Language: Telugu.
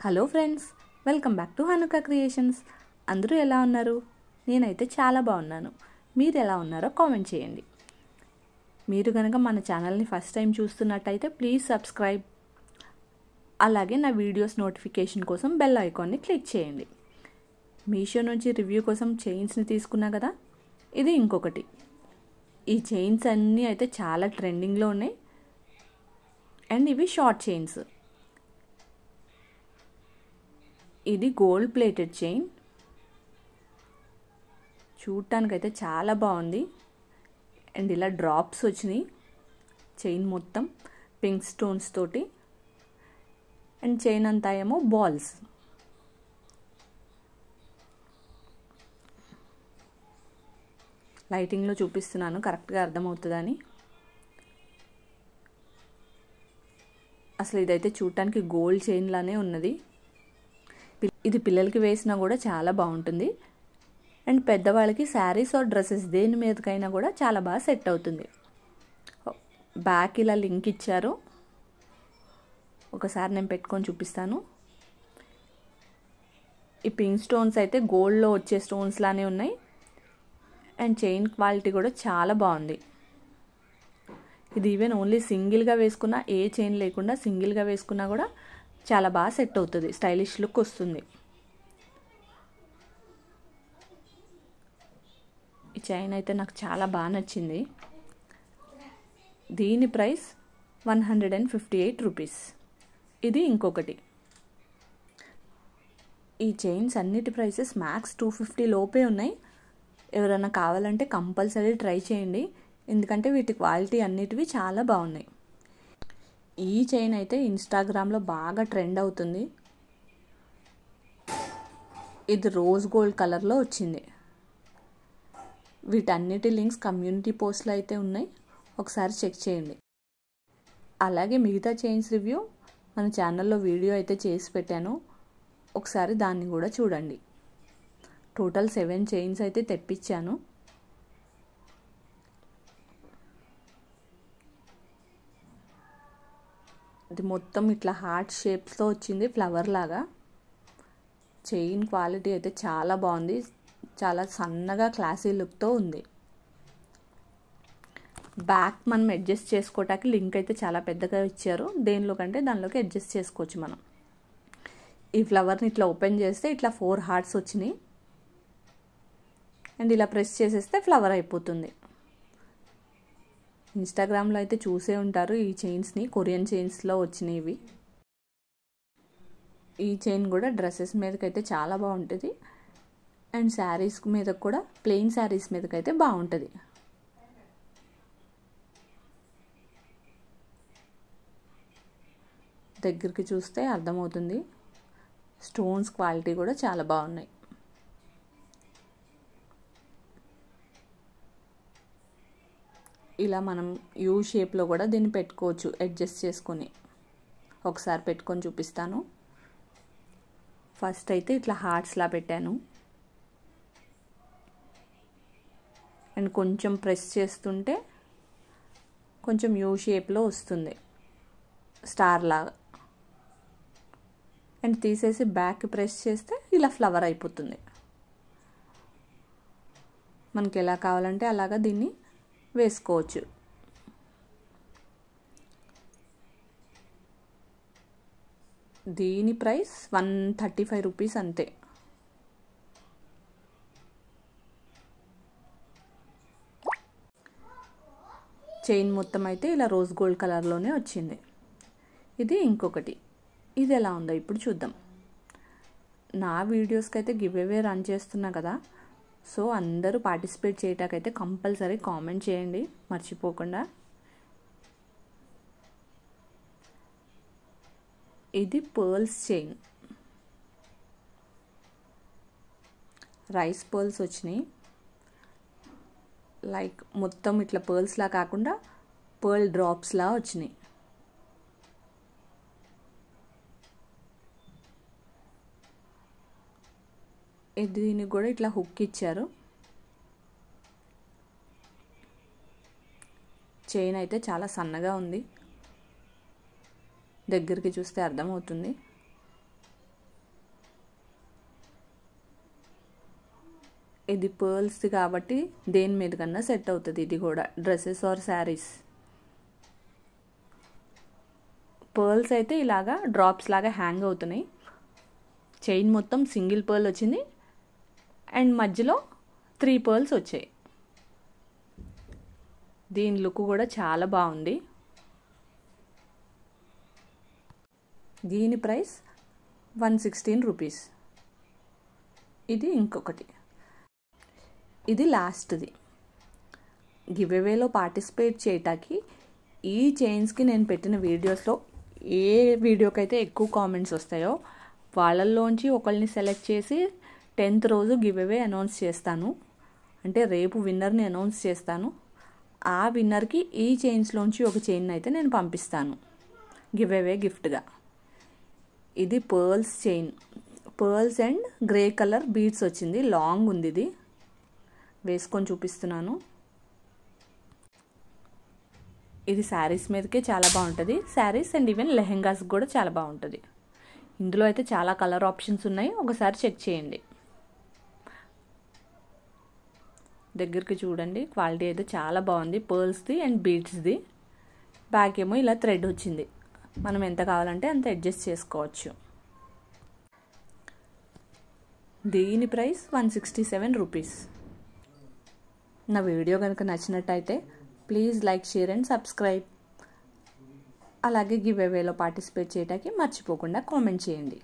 Hello friends, welcome back to హనుక creations. అందరూ ఎలా ఉన్నారు? నేనైతే చాలా బాగున్నాను. మీరు ఎలా ఉన్నారో కామెంట్ చేయండి. మీరు కనుక మన ఛానల్ని ఫస్ట్ టైం చూస్తున్నట్టయితే ప్లీజ్ సబ్స్క్రైబ్. అలాగే నా వీడియోస్ నోటిఫికేషన్ కోసం బెల్ ఐకాన్ని క్లిక్ చేయండి. మీషో నుంచి రివ్యూ కోసం చైన్స్ని తీసుకున్నా కదా, ఇది ఇంకొకటి. ఈ చైన్స్ అన్నీ అయితే చాలా ట్రెండింగ్లో ఉన్నాయి అండ్ ఇవి షార్ట్ చైన్స్. ఇది గోల్డ్ ప్లేటెడ్ చైన్. చూడటానికైతే చాలా బాగుంది అండ్ ఇలా డ్రాప్స్ వచ్చినాయి. చైన్ మొత్తం పింక్ స్టోన్స్ తోటి అండ్ చైన్ అంతా ఏమో బాల్స్. లైటింగ్లో చూపిస్తున్నాను, కరెక్ట్గా అర్థమవుతుందని. అసలు ఇదైతే చూడటానికి గోల్డ్ చైన్ లానే ఉన్నది. ఇది పిల్లలకి వేసినా కూడా చాలా బాగుంటుంది అండ్ పెద్దవాళ్ళకి శారీస్ ఆర్ డ్రెస్సెస్ దేని మీదకైనా కూడా చాలా బాగా సెట్ అవుతుంది. బ్యాక్ ఇలా లింక్ ఇచ్చారు, ఒకసారి నేను పెట్టుకొని చూపిస్తాను. ఈ పింక్ స్టోన్స్ అయితే గోల్డ్లో వచ్చే స్టోన్స్ లానే ఉన్నాయి అండ్ చైన్ క్వాలిటీ కూడా చాలా బాగుంది. ఇది ఈవెన్ ఓన్లీ సింగిల్గా వేసుకున్నా, ఏ చైన్ లేకుండా సింగిల్గా వేసుకున్నా కూడా చాలా బాగా సెట్ అవుతుంది, స్టైలిష్ లుక్ వస్తుంది. ఈ చైన్ అయితే నాకు చాలా బాగా నచ్చింది. దీని ప్రైస్ 158 రూపీస్. ఇది ఇంకొకటి. ఈ చైన్స్ అన్నిటి ప్రైసెస్ మ్యాక్స్ 250 లోపే ఉన్నాయి. ఎవరైనా కావాలంటే కంపల్సరీ ట్రై చేయండి, ఎందుకంటే వీటి క్వాలిటీ అన్నిటివి చాలా బాగున్నాయి. ఈ చైన్ అయితే ఇన్స్టాగ్రామ్లో బాగా ట్రెండ్ అవుతుంది. ఇది రోజ్ గోల్డ్ కలర్లో వచ్చింది. వీటన్నిటి లింక్స్ కమ్యూనిటీ పోస్ట్లో అయితే ఉన్నాయి, ఒకసారి చెక్ చేయండి. అలాగే మిగతా చైన్స్ రివ్యూ మన ఛానల్లో వీడియో అయితే చేసి పెట్టాను, ఒకసారి దాన్ని కూడా చూడండి. టోటల్ 7 చైన్స్ అయితే తెప్పించాను. అది మొత్తం ఇట్లా హార్ట్ షేప్స్తో వచ్చింది, ఫ్లవర్ లాగా. చైన్ క్వాలిటీ అయితే చాలా బాగుంది, చాలా సన్నగా క్లాసీ లుక్తో ఉంది. బ్యాక్ మనం అడ్జస్ట్ చేసుకోవటానికి లింక్ అయితే చాలా పెద్దగా ఇచ్చారు, దేనిలో కంటే దానిలోకి అడ్జస్ట్ చేసుకోవచ్చు మనం. ఈ ఫ్లవర్ని ఇట్లా ఓపెన్ చేస్తే ఇట్లా 4 హార్ట్స్ వచ్చినాయి అండ్ ఇలా ప్రెస్ చేసేస్తే ఫ్లవర్ అయిపోతుంది. ఇన్స్టాగ్రామ్లో అయితే చూసే ఉంటారు ఈ చైన్స్ని, కొరియన్ చైన్స్లో వచ్చినవి. ఈ చైన్ కూడా డ్రెస్సెస్ మీదకైతే చాలా బాగుంటుంది అండ్ శారీస్ మీద కూడా, ప్లెయిన్ శారీస్ మీదకైతే బాగుంటుంది. దగ్గరికి చూస్తే అర్థమవుతుంది. స్టోన్స్ క్వాలిటీ కూడా చాలా బాగున్నాయి. ఇలా మనం యూ షేప్లో కూడా దీన్ని పెట్టుకోవచ్చు అడ్జస్ట్ చేసుకొని. ఒకసారి పెట్టుకొని చూపిస్తాను. ఫస్ట్ అయితే ఇట్లా హార్ట్స్లా పెట్టాను అండ్ కొంచెం ప్రెస్ చేస్తుంటే కొంచెం యూ షేప్లో వస్తుంది, స్టార్ లాగా. అండ్ తీసేసి బ్యాక్ ప్రెస్ చేస్తే ఇలా ఫ్లవర్ అయిపోతుంది. మనకి ఎలా కావాలంటే అలాగా దీన్ని వేసుకోవచ్చు. దీని ప్రైస్ 135 రూపీస్ అంతే. చైన్ మొత్తం అయితే ఇలా రోజ్ గోల్డ్ కలర్లోనే వచ్చింది. ఇది ఇంకొకటి. ఇది ఎలా ఉందో ఇప్పుడు చూద్దాం. నా వీడియోస్కి అయితే గివ్ అవే రన్ చేస్తున్నా కదా, సో అందరూ పార్టిసిపేట్ చేయటాకైతే కంపల్సరీ కామెంట్ చేయండి మర్చిపోకుండా. ఇది పర్ల్స్ చైన్, రైస్ పర్ల్స్ వచ్చినాయి. లైక్ మొత్తం ఇట్లా పర్ల్స్లా కాకుండా పర్ల్ డ్రాప్స్లా వచ్చినాయి. దీనికి కూడా ఇట్లా హుక్ ఇచ్చారు. చైన్ అయితే చాలా సన్నగా ఉంది, దగ్గరికి చూస్తే అర్థమవుతుంది. ఇది పర్ల్స్ కాబట్టి దేని మీద కన్నా సెట్ అవుతుంది. ఇది కూడా డ్రెస్సెస్ ఆర్ శారీస్. పర్ల్స్ అయితే ఇలాగా డ్రాప్స్ లాగా హ్యాంగ్ అవుతున్నాయి. చైన్ మొత్తం సింగిల్ పర్ల్ వచ్చింది అండ్ మధ్యలో 3 పర్ల్స్ వచ్చాయి. దీని లుక్ కూడా చాలా బాగుంది. దీని ప్రైస్ 116 రూపీస్. ఇది ఇంకొకటి, ఇది లాస్ట్ది. గివ్అవేలో పార్టిసిపేట్ చేయటానికి ఈ చైన్స్కి నేను పెట్టిన వీడియోస్లో ఏ వీడియోకైతే ఎక్కువ కామెంట్స్ వస్తాయో వాళ్ళల్లోంచి ఒకళ్ళని సెలెక్ట్ చేసి 10th రోజు గివ్అవే అనౌన్స్ చేస్తాను. అంటే రేపు విన్నర్ని అనౌన్స్ చేస్తాను. ఆ విన్నర్కి ఈ చైన్స్లోంచి ఒక చైన్ అయితే నేను పంపిస్తాను గివ్అవే గిఫ్ట్గా. ఇది pearls chain, pearls and grey colour beads వచ్చింది. లాంగ్ ఉంది. ఇది వేసుకొని చూపిస్తున్నాను. ఇది శారీస్ మీదకే చాలా బాగుంటుంది. శారీస్ అండ్ ఈవెన్ లెహెంగాస్ కూడా చాలా బాగుంటుంది. ఇందులో అయితే చాలా కలర్ ఆప్షన్స్ ఉన్నాయి, ఒకసారి చెక్ చేయండి. దగ్గరికి చూడండి, క్వాలిటీ అయితే చాలా బాగుంది. పర్ల్స్ది అండ్ బీడ్స్ది. బ్యాక్ ఏమో ఇలా థ్రెడ్ వచ్చింది. మనం ఎంత కావాలంటే అంత అడ్జస్ట్ చేసుకోవచ్చు. దీని ప్రైస్ 167 రూపీస్. నా వీడియో కనుక నచ్చినట్టయితే please like, share and subscribe. అలాగే గివ్అవేలో పార్టిసిపేట్ చేయడానికి మర్చిపోకుండా కామెంట్ చేయండి.